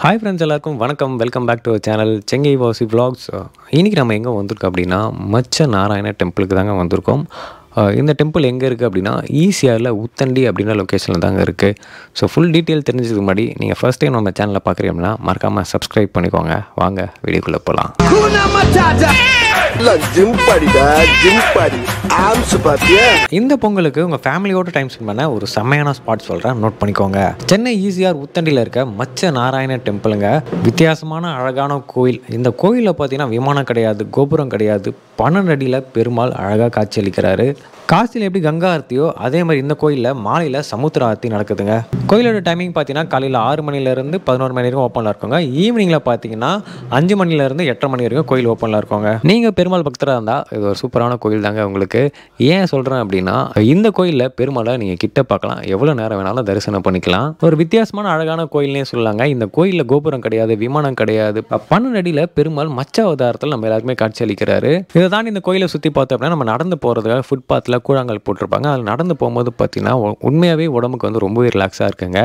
Hi friends எல்லாருக்கும் வணக்கம். Welcome back to our channel Chengai வாசி vlogs. இன்றைக்கி நம்ம எங்கே வந்திருக்கோம் அப்படின்னா மச்ச நாராயண டெம்பிளுக்கு தாங்க வந்திருக்கோம். இந்த டெம்பிள் எங்கே இருக்குது அப்படின்னா ஈசிஆரில் உத்தண்டி அப்படின்ற லொக்கேஷனில் தாங்க இருக்குது. ஸோ ஃபுல் டீட்டெயில் தெரிஞ்சதுக்கு முன்னாடி நீங்கள் ஃபஸ்ட் டைம் நம்ம சேனலில் பார்க்குறீங்க அப்படின்னா மறக்காமல் சப்ஸ்கிரைப் பண்ணிக்கோங்க. வாங்க வீடியோக்குள்ளே போகலாம். இந்த பொங்கலுக்கு உங்கள் ஃபேமிலியோட டைம் ஸ்பெண்ட் பண்ண ஒரு செம்மையான ஸ்பாட் சொல்கிறேன், நோட் பண்ணிக்கோங்க. சென்னை ஈசிஆர் உத்தண்டியில் இருக்க மச்ச நாராயண டெம்பிளுங்க. வித்தியாசமான அழகான கோயில். இந்த கோயிலில் பார்த்தீங்கன்னா விமானம் கிடையாது, கோபுரம் கிடையாது, 12 அடியில் பெருமாள் அழகாக காட்சியளிக்கிறாரு. காசியில் எப்படி கங்கா ஆர்த்தியோ அதே மாதிரி இந்த கோயிலில் மாலையில் சமுத்திர ஆர்த்தி நடக்குதுங்க. கோயிலோட டைமிங் பார்த்தீங்கன்னா காலையில் 6 மணிலேருந்து 11 மணி வரைக்கும் ஓப்பனில் இருக்குங்க. ஈவினிங்கில் பார்த்தீங்கன்னா 5 மணிலேருந்து 8:30 மணி வரைக்கும் கோயில் ஓப்பனில் இருக்குங்க. நீங்கள் பெருமாள் பக்தராக இருந்தால் இது ஒரு சூப்பரான கோயில் தாங்க உங்களுக்கு. ஏன் சொல்கிறேன் அப்படின்னா இந்த கோயிலில் பெருமாளை நீங்கள் கிட்ட பார்க்கலாம், எவ்வளோ நேரம் வேணாலும் தரிசனம் பண்ணிக்கலாம். ஒரு வித்தியாசமான அழகான கோயில்னே சொல்லலாங்க. இந்த கோயிலில் கோபுரம் கிடையாது, விமானம் கிடையாது, 12 அடியில் பெருமாள் மச்ச அவதாரத்தில் நம்ம எல்லாருக்குமே காட்சி அளிக்கிறாரு. இதை தாண்டி இந்த கோயிலை சுற்றி பார்த்தோம் அப்படின்னா நம்ம நடந்து போகிறதுக்காக ஃபுட்பாத்தில் கூழாங்கல் போட்டிருப்பாங்க. அதில் நடந்து போகும்போது பார்த்தீங்கன்னா உண்மையாகவே உடம்புக்கு வந்து ரொம்பவே ரிலாக்ஸாக இருக்குங்க.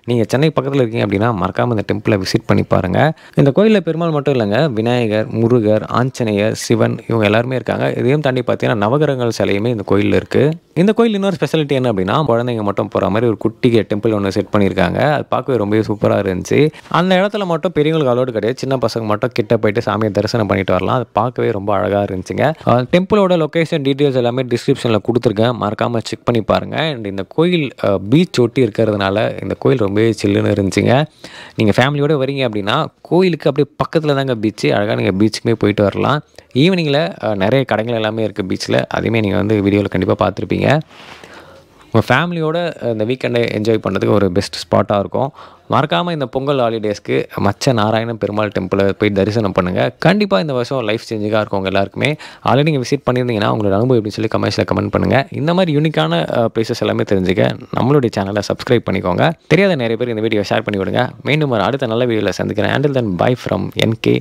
நீங்கள் சென்னை பக்கத்தில் இருக்கீங்க அப்படின்னா மறக்காமல் இந்த டெம்பிளை விசிட் பண்ணி பாருங்கள். இந்த கோயிலில் பெருமாள் மட்டும் இல்லைங்க, விநாயகர், முருகர், ஆஞ்சநேயர், சிவன் இவங்க எல்லாருமே இருக்காங்க. இதையும் தாண்டி பார்த்தீங்கன்னா நவகிரகங்கள் சிலையுமே இந்த கோயிலில் இருக்குது. இந்த கோயில் இன்னொரு ஸ்பெஷாலிட்டி என்ன அப்படின்னா குழந்தைங்க மட்டும் போகிற மாதிரி ஒரு குட்டி டெம்பிள் ஒன்று செட் பண்ணியிருக்காங்க. அது பார்க்கவே ரொம்பவே சூப்பராக இருந்துச்சு. அந்த இடத்துல மட்டும் பெரியவங்களுக்கு அலோடு கிடையாது, சின்ன பசங்க மட்டும் கிட்ட போயிட்டு சாமியை தரிசனம் பண்ணிட்டு வரலாம். அது பார்க்கவே ரொம்ப அழகாக இருந்துச்சுங்க. டெம்பிளோட லொக்கேஷன் டீட்டெயில்ஸ் எல்லாமே டிஸ்கிரிப்ஷனில் கொடுத்துருக்கேன், மறக்காமல் செக் பண்ணி பாருங்கள். அண்ட் இந்த கோயில் பீச் ஒட்டி இருக்கிறதுனால இந்த கோயில் ரொம்பவே சில்லுன்னு இருந்துச்சுங்க. நீங்கள் ஃபேமிலியோடு வரீங்க அப்படின்னா கோயிலுக்கு அப்படியே பக்கத்தில் தாங்க பீச்சு, அழகாக நீங்கள் பீச்சுக்குமே போயிட்டு வரலாம். ஈவினிங்கில் நிறைய கடைகள் எல்லாமே இருக்குது பீச்சில், அதையுமே நீங்கள் வந்து வீடியோவில் கண்டிப்பாக பார்த்துருப்பீங்க. உங்கள் ஃபேமிலியோட இந்த வீக்கெண்டை என்ஜாய் பண்ணுறதுக்கு ஒரு பெஸ்ட் ஸ்பாட்டாக இருக்கும். மறக்காமல் இந்த பொங்கல் ஹாலிடேஸ்க்கு மச்ச நாராயண பெருமாள் டெம்பிளை போய் தரிசனம் பண்ணுங்கள். கண்டிப்பாக இந்த வருஷம் லைஃப் சேஞ்சிங்காக இருக்கும் உங்கள் எல்லாருக்குமே. ஆல்ரெடி நீங்கள் விசிட் பண்ணியிருந்தீங்கன்னா உங்களோட அனுபவம் எப்படின்னு சொல்லி கமெண்ட் பண்ணுங்கள். இந்த மாதிரி யூனிக்கான பிளேசஸ் எல்லாமே தெரிஞ்சுக்க நம்மளுடைய சேனலை சப்ஸ்கிரைப் பண்ணிக்கோங்க. தெரியாத நிறைய பேர் இந்த வீடியோ ஷேர் பண்ணி விடுங்க. மீண்டும் ஒரு அடுத்த நல்ல வீடியோவில் சந்திக்கிறேன். Until then by from NK.